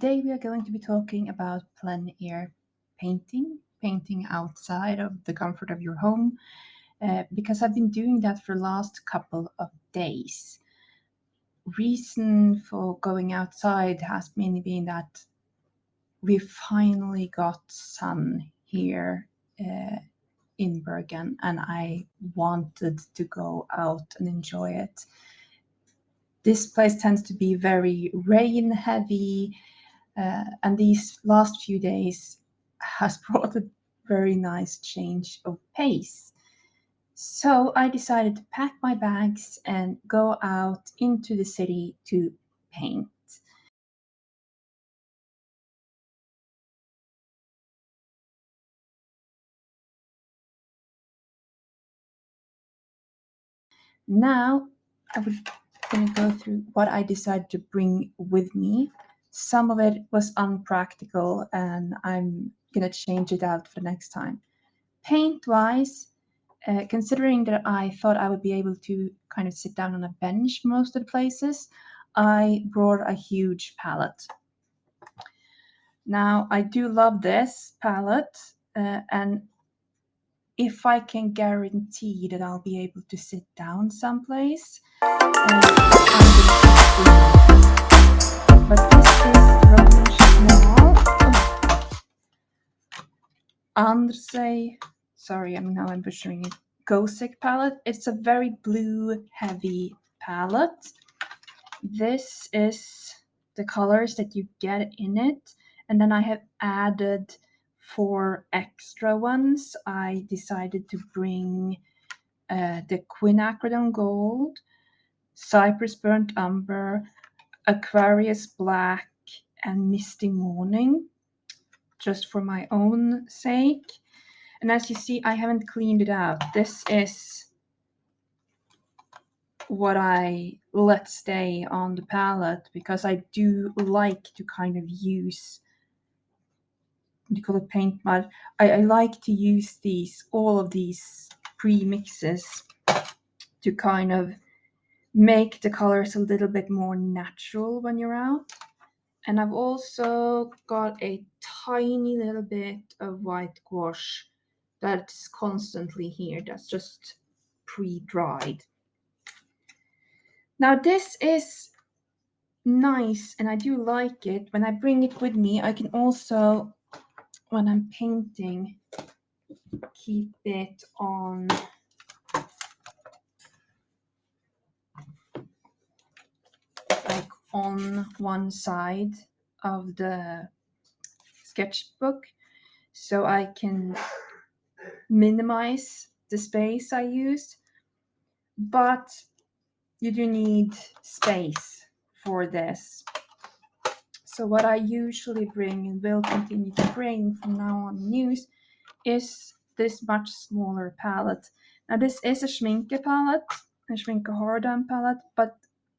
Today we are going to be talking about plein air painting outside of the comfort of your home, because I've been doing that for the last couple of days. Reason for going outside has mainly been that we finally got sun here in Bergen, and I wanted to go out and enjoy it. This place tends to be very rain heavy, and these last few days has brought a very nice change of pace. So I decided to pack my bags and go out into the city to paint. Now I was going to go through what I decided to bring with me. Some of it was unpractical, and I'm going to change it out for next time. Paint wise, considering that I thought I would be able to kind of sit down on a bench most of the places, I brought a huge palette. Now, I do love this palette, and if I can guarantee that I'll be able to sit down someplace, I'm going to keep. But this is Roman Andrzej, sorry, I'm butchering it. Gosick palette. It's a very blue heavy palette. This is the colors that you get in it, and then I have added 4 extra ones. I decided to bring the quinacridone gold, cypress burnt umber, Aquarius black, and misty morning, just for my own sake. And as you see, I haven't cleaned it out. This is what I let stay on the palette because I do like to kind of use, what do you call it, paint mud. I like to use all of these pre-mixes to kind of make the colors a little bit more natural when you're out. And I've also got a tiny little bit of white gouache that's constantly here. That's just pre-dried. Now this is nice and I do like it. When I bring it with me, I can also, when I'm painting, keep it on like on one side of the sketchbook, so I can minimize the space I used. But you do need space for this. So what I usually bring and will continue to bring from now on news is this much smaller palette. Now this is a Schminke palette, a Schminke Harden palette, but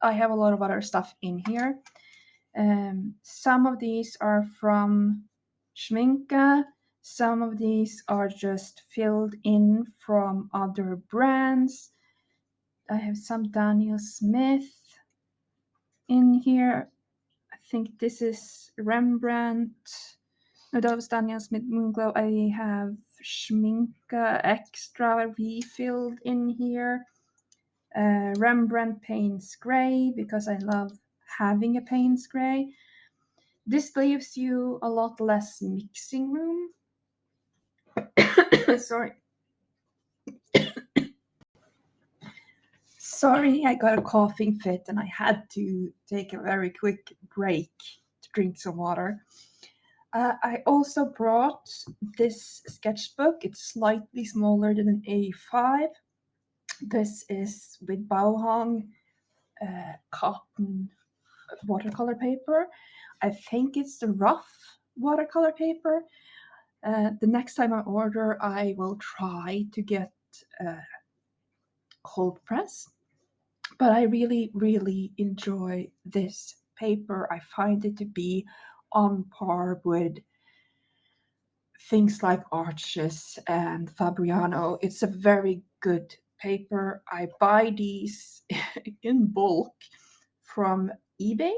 I have a lot of other stuff in here. Some of these are from Schminke, some of these are just filled in from other brands. I have some Daniel Smith in here. I think this is Rembrandt. No, that was Daniel Smith Moonglow. I have Schminke Extra refilled in here. Rembrandt Payne's Grey, because I love having a Payne's Grey. This leaves you a lot less mixing room. Sorry. Sorry, I got a coughing fit and I had to take a very quick break to drink some water. I also brought this sketchbook. It's slightly smaller than an A5. This is with Bauhong cotton watercolor paper. I think it's the rough watercolor paper. The next time I order, I will try to get cold press. But I really, really enjoy this paper. I find it to be on par with things like Arches and Fabriano. It's a very good paper. I buy these in bulk from eBay.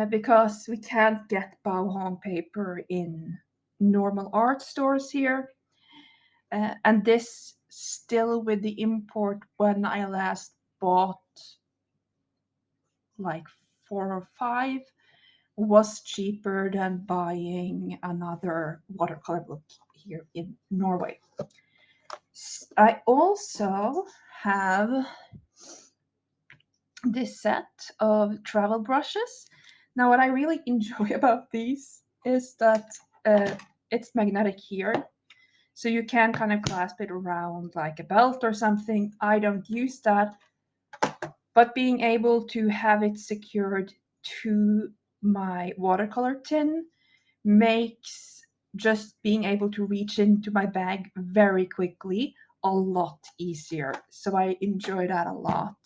because we can't get Bauhaus paper in normal art stores here. And this still with the import when I last bought like 4 or 5 was cheaper than buying another watercolor book here in Norway. I also have this set of travel brushes. Now, what I really enjoy about these is that it's magnetic here. So you can kind of clasp it around like a belt or something. I don't use that. But being able to have it secured to my watercolor tin makes just being able to reach into my bag very quickly a lot easier. So I enjoy that a lot.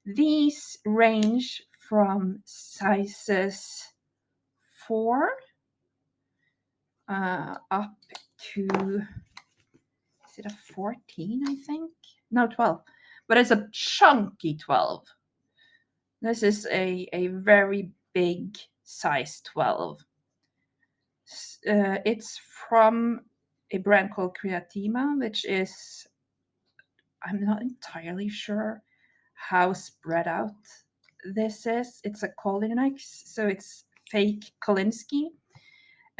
These range from sizes 4 up to, is it a 14, I think? No, 12. But it's a chunky 12. This is a very big size 12. It's from a brand called Creatima, which is, I'm not entirely sure how spread out this is. It's a Kolinex, so it's fake Kolinsky.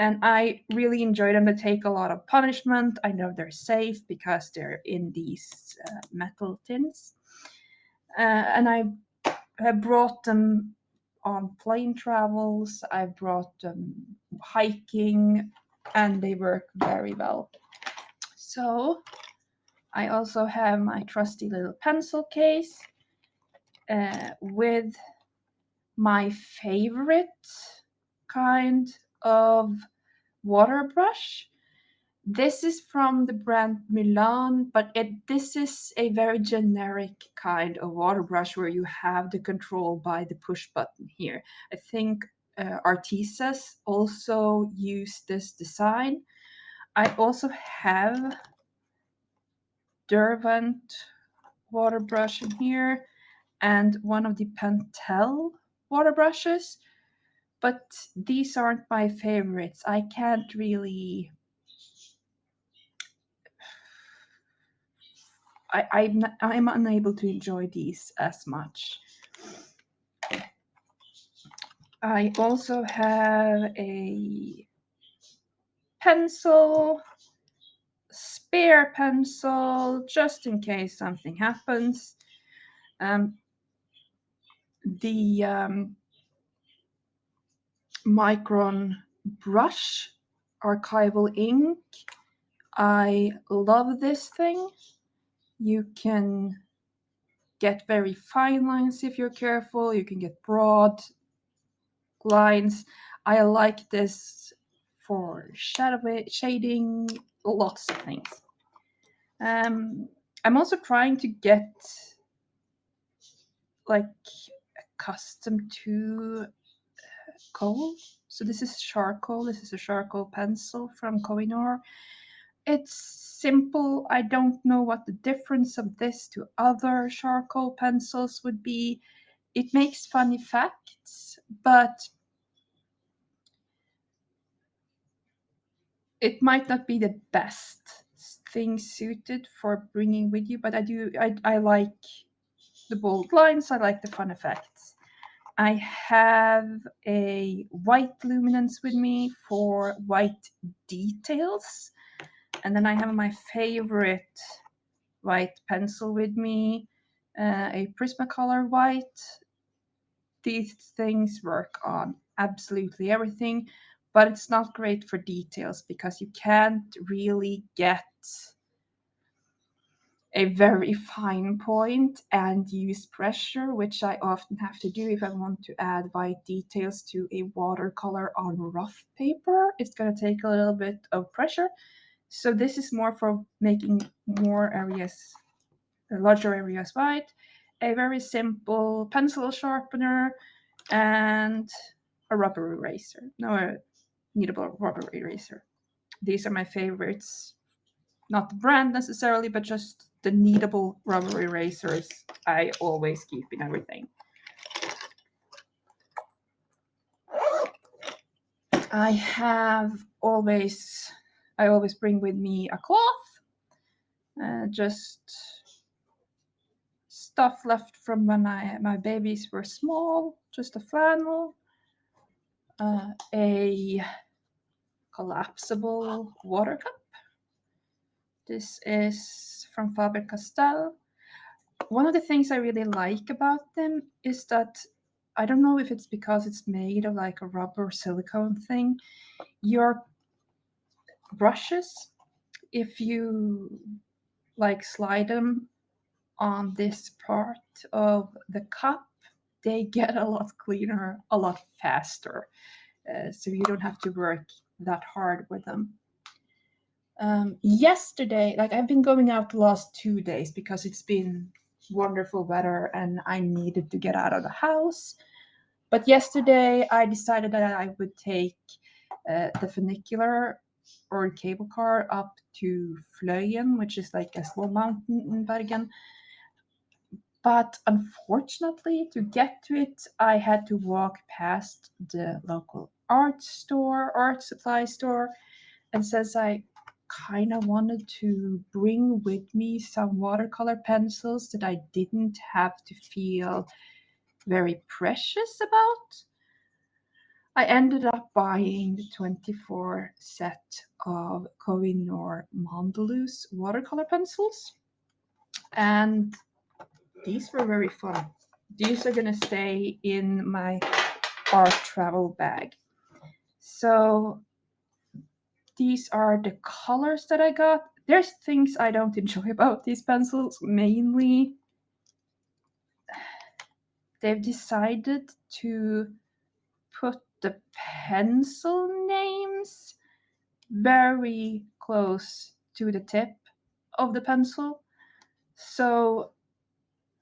And I really enjoy them. They take a lot of punishment. I know they're safe because they're in these metal tins. And I have brought them on plane travels. I've brought them hiking, and they work very well. So I also have my trusty little pencil case with my favorite kind of water brush. This is from the brand Milan, but this is a very generic kind of water brush where you have the control by the push button here. I think Artisas also use this design. I also have Derwent water brush in here and one of the Pentel water brushes, but these aren't my favorites. I can't really I'm unable to enjoy these as much. I also have a pencil, spare pencil, just in case something happens. The Micron brush archival ink. I love this thing. You can get very fine lines if you're careful. You can get broad lines. I like this for shading, lots of things. I'm also trying to get like accustomed to coal. So this is charcoal. This is a charcoal pencil from Kohinoor. It's simple. I don't know what the difference of this to other charcoal pencils would be. It makes funny facts, but it might not be the best thing suited for bringing with you, but I like the bold lines. I like the fun effects. I have a white luminance with me for white details, and then I have my favorite white pencil with me, a Prismacolor white. These things work on absolutely everything, but it's not great for details because you can't really get a very fine point and use pressure, which I often have to do if I want to add white details to a watercolor on rough paper. It's going to take a little bit of pressure. So this is more for making more areas, larger areas white. A very simple pencil sharpener and a rubber eraser. No, a kneadable rubber eraser. These are my favorites. Not the brand necessarily, but just the kneadable rubber erasers I always keep in everything. I always bring with me a cloth, just stuff left from when my babies were small, just a flannel, a collapsible water cup. This is from Faber-Castell. One of the things I really like about them is that I don't know if it's because it's made of like a rubber silicone thing. Your brushes, if you like slide them on this part of the cup, they get a lot cleaner, a lot faster. So you don't have to work that hard with them. Yesterday, like I've been going out the last 2 days because it's been wonderful weather and I needed to get out of the house. But yesterday I decided that I would take the funicular or cable car up to Fløyen, which is like a small mountain in Bergen. But unfortunately, to get to it, I had to walk past the local art supply store. And since I kind of wanted to bring with me some watercolor pencils that I didn't have to feel very precious about, I ended up buying the 24 set of Koh-i-Noor Mondeluz watercolor pencils. And these were very fun. These are gonna stay in my art travel bag. So these are the colors that I got. There's things I don't enjoy about these pencils. Mainly, they've decided to put the pencil names very close to the tip of the pencil. So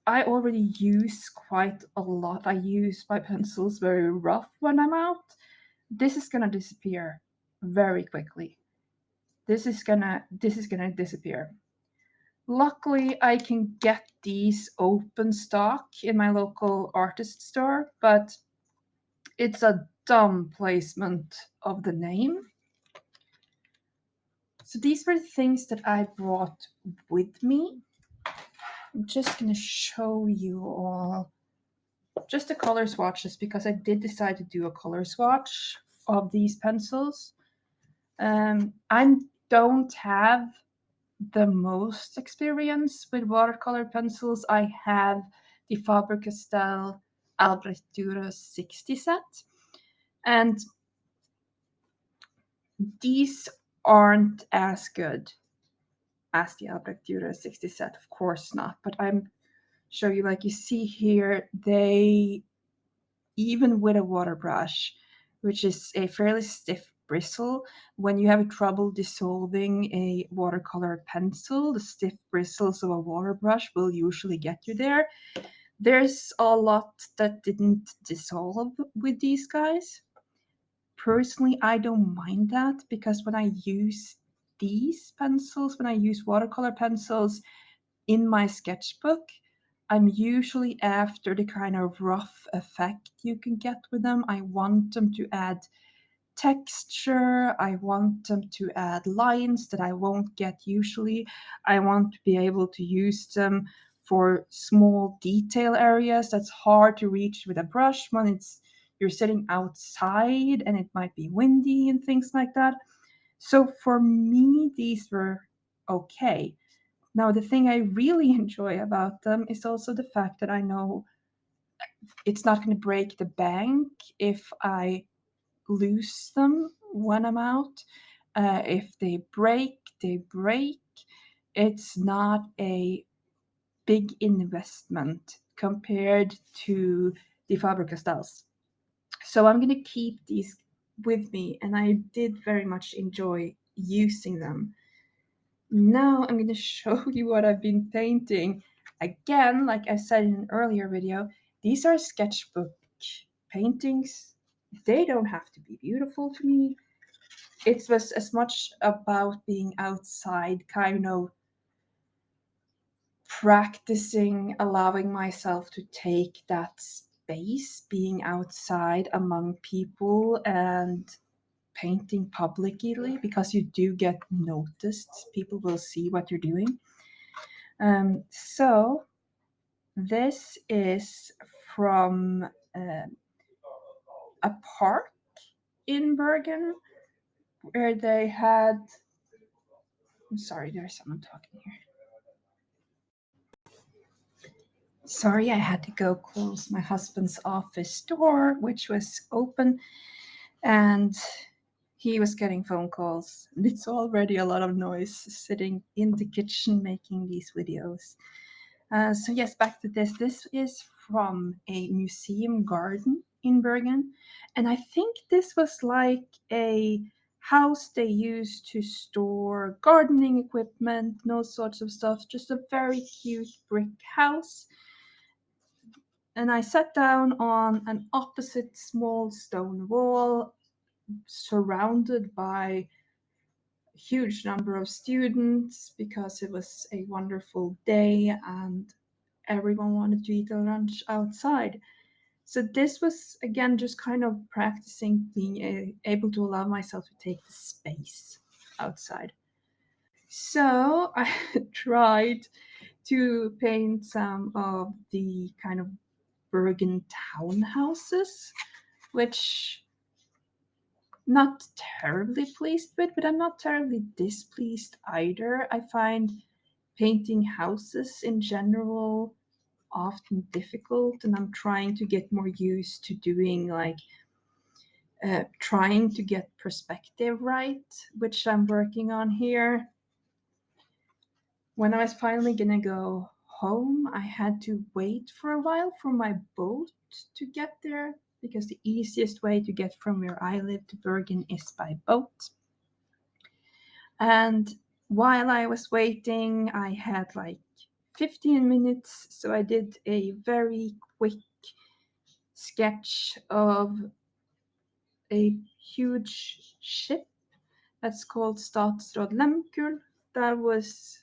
I already use quite a lot. I use my pencils very rough when I'm out. This is gonna disappear very quickly. This is gonna disappear. Luckily, I can get these open stock in my local artist store, but it's a dumb placement of the name. So these were things that I brought with me. I'm just gonna show you all just the color swatches because I did decide to do a color swatch of these pencils. I don't have the most experience with watercolor pencils. I have the Faber-Castell Albrecht Dürer 60 set, and these aren't as good as the Albrecht Dürer 60 set, of course not, but I'm show you, like you see here, they, even with a water brush, which is a fairly stiff bristle, when you have trouble dissolving a watercolor pencil, the stiff bristles of a water brush will usually get you there. There's a lot that didn't dissolve with these guys. Personally, I don't mind that because when I use these pencils, when I use watercolor pencils in my sketchbook, I'm usually after the kind of rough effect you can get with them. I want them to add texture. I want them to add lines that I won't get usually. I want to be able to use them for small detail areas that's hard to reach with a brush when you're sitting outside and it might be windy and things like that. So for me, these were okay. Now, the thing I really enjoy about them is also the fact that I know it's not going to break the bank if I lose them when I'm out. If they break, they break. It's not a big investment compared to the Faber-Castells. So I'm going to keep these with me, and I did very much enjoy using them. Now I'm going to show you what I've been painting. Again, like I said in an earlier video, these are sketchbook paintings. They don't have to be beautiful to me. It was as much about being outside, kind of practicing, allowing myself to take that space, being outside among people and painting publicly because you do get noticed. People will see what you're doing. So this is from a park in Bergen where they had. I'm sorry, there's someone talking here. Sorry, I had to go close my husband's office door, which was open, and he was getting phone calls. It's already a lot of noise sitting in the kitchen making these videos. So yes, back to this. This is from a museum garden in Bergen, and I think this was like a house they used to store gardening equipment and all sorts of stuff. Just a very cute brick house. And I sat down on an opposite small stone wall, surrounded by a huge number of students because it was a wonderful day and everyone wanted to eat a lunch outside. So this was again just kind of practicing being able to allow myself to take the space outside. So I tried to paint some of the kind of Bergen townhouses, which not terribly pleased with, but I'm not terribly displeased either. I find painting houses in general often difficult, and I'm trying to get more used to doing like trying to get perspective right, which I'm working on here. When I was finally gonna go home, I had to wait for a while for my boat to get there because the easiest way to get from where I live to Bergen is by boat. And while I was waiting, I had like 15 minutes, so I did a very quick sketch of a huge ship that's called Statsråd Lemkul that was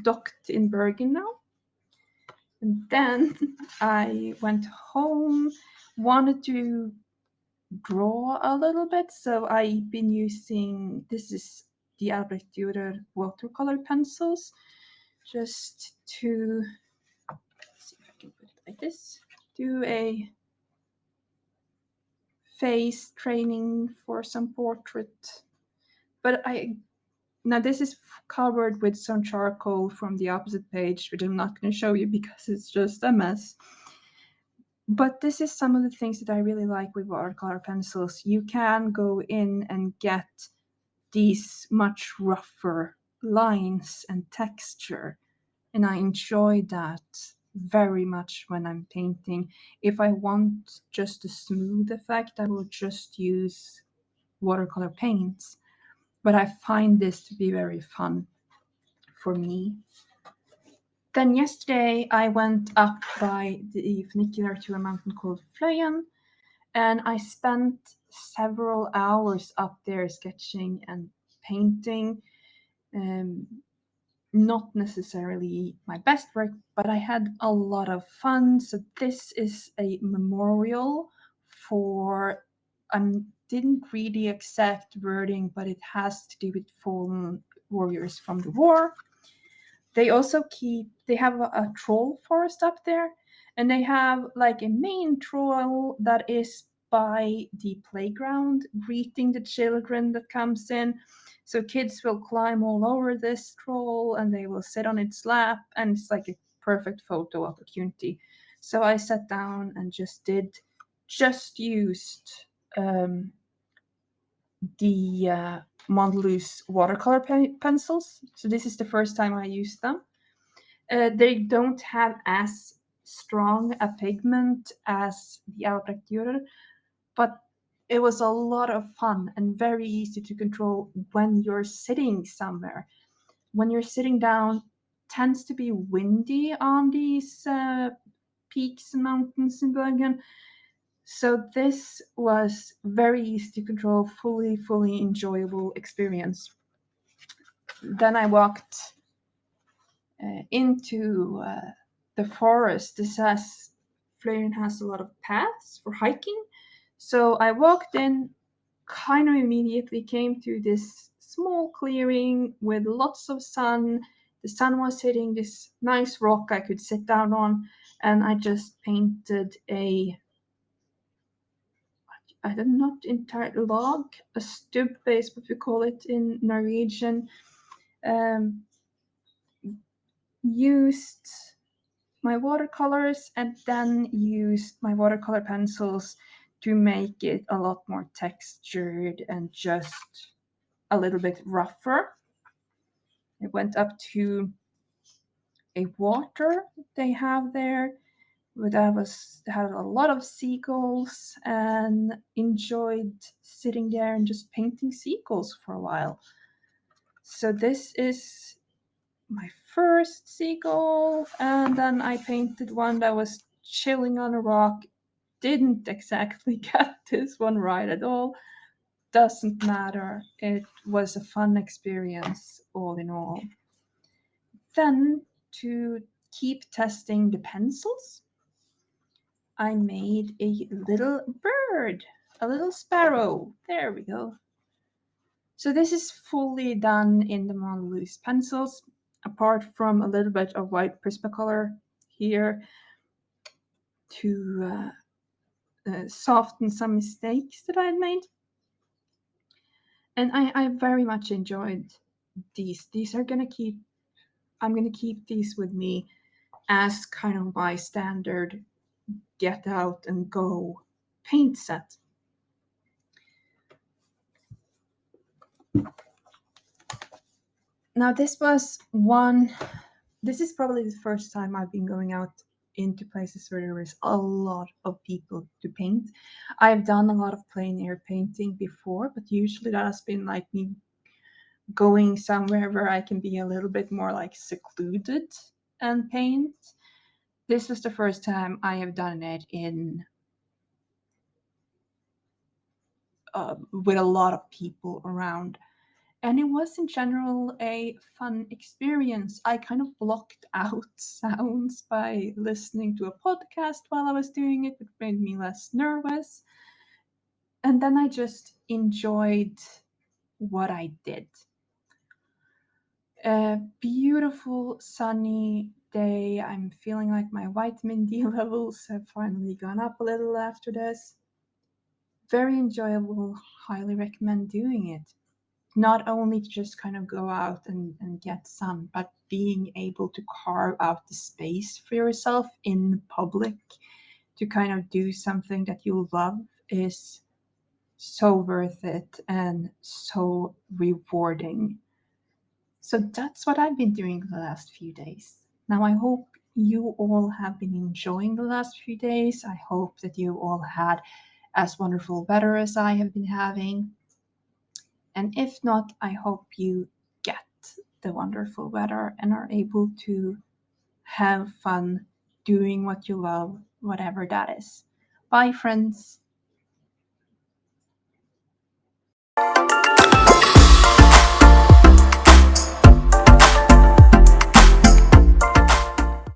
docked in Bergen now. And then I went home, wanted to draw a little bit, so I've been using, this is the Albrecht Dürer watercolor pencils, just to, let's see if I can put it like this, do a face training for some portrait. But now this is covered with some charcoal from the opposite page, which I'm not going to show you because it's just a mess. But this is some of the things that I really like with watercolor pencils. You can go in and get these much rougher lines and texture, and I enjoy that very much when I'm painting. If I want just a smooth effect, I will just use watercolor paints, but I find this to be very fun for me. Then yesterday I went up by the funicular to a mountain called Plein, and I spent several hours up there sketching and painting. Not necessarily my best work, but I had a lot of fun. So this is a memorial for, I didn't read the exact wording, but it has to do with fallen warriors from the war. They also they have a troll forest up there, and they have like a main troll that is by the playground greeting the children that comes in. So kids will climb all over this troll and they will sit on its lap, and it's like a perfect photo opportunity. So I sat down and just used the Mondelez watercolor pencils. So this is the first time I used them. They don't have as strong a pigment as the Albrecht Dürer, but it was a lot of fun and very easy to control when you're sitting somewhere. When you're sitting down, tends to be windy on these peaks and mountains in Bergen. So this was very easy to control, fully enjoyable experience. Then I walked into the forest. Flöyen has a lot of paths for hiking. So I walked in kind of immediately came to this small clearing with lots of sun. The sun was hitting this nice rock I could sit down on, and I just painted I'm not entirely log, a stubb base, what we call it in Norwegian. Used my watercolors and then used my watercolor pencils to make it a lot more textured and just a little bit rougher. I went up to a water they have there that had a lot of seagulls, and enjoyed sitting there and just painting seagulls for a while. So this is my first seagull, and then I painted one that was chilling on a rock. Didn't exactly get this one right at all. Doesn't matter. It was a fun experience all in all. Then, to keep testing the pencils, I made a little bird, a little sparrow. There we go. So this is fully done in the Monolith pencils, apart from a little bit of white Prismacolor here to soften some mistakes that I had made. And I very much enjoyed these. I'm gonna keep these with me as kind of my standard get out and go paint set. Now this is probably the first time I've been going out into places where there is a lot of people to paint. I've done a lot of plein air painting before, but usually that has been like me going somewhere where I can be a little bit more like secluded and paint. This was the first time I have done it in with a lot of people around. And it was in general a fun experience. I kind of blocked out sounds by listening to a podcast while I was doing it, which made me less nervous. And then I just enjoyed what I did. A beautiful sunny day. I'm feeling like my vitamin D levels have finally gone up a little after this. Very enjoyable. Highly recommend doing it. Not only to just kind of go out and get sun, but being able to carve out the space for yourself in public to kind of do something that you love is so worth it and so rewarding. So that's what I've been doing the last few days. Now, I hope you all have been enjoying the last few days. I hope that you all had as wonderful weather as I have been having. And if not, I hope you get the wonderful weather and are able to have fun doing what you love, whatever that is. Bye, friends.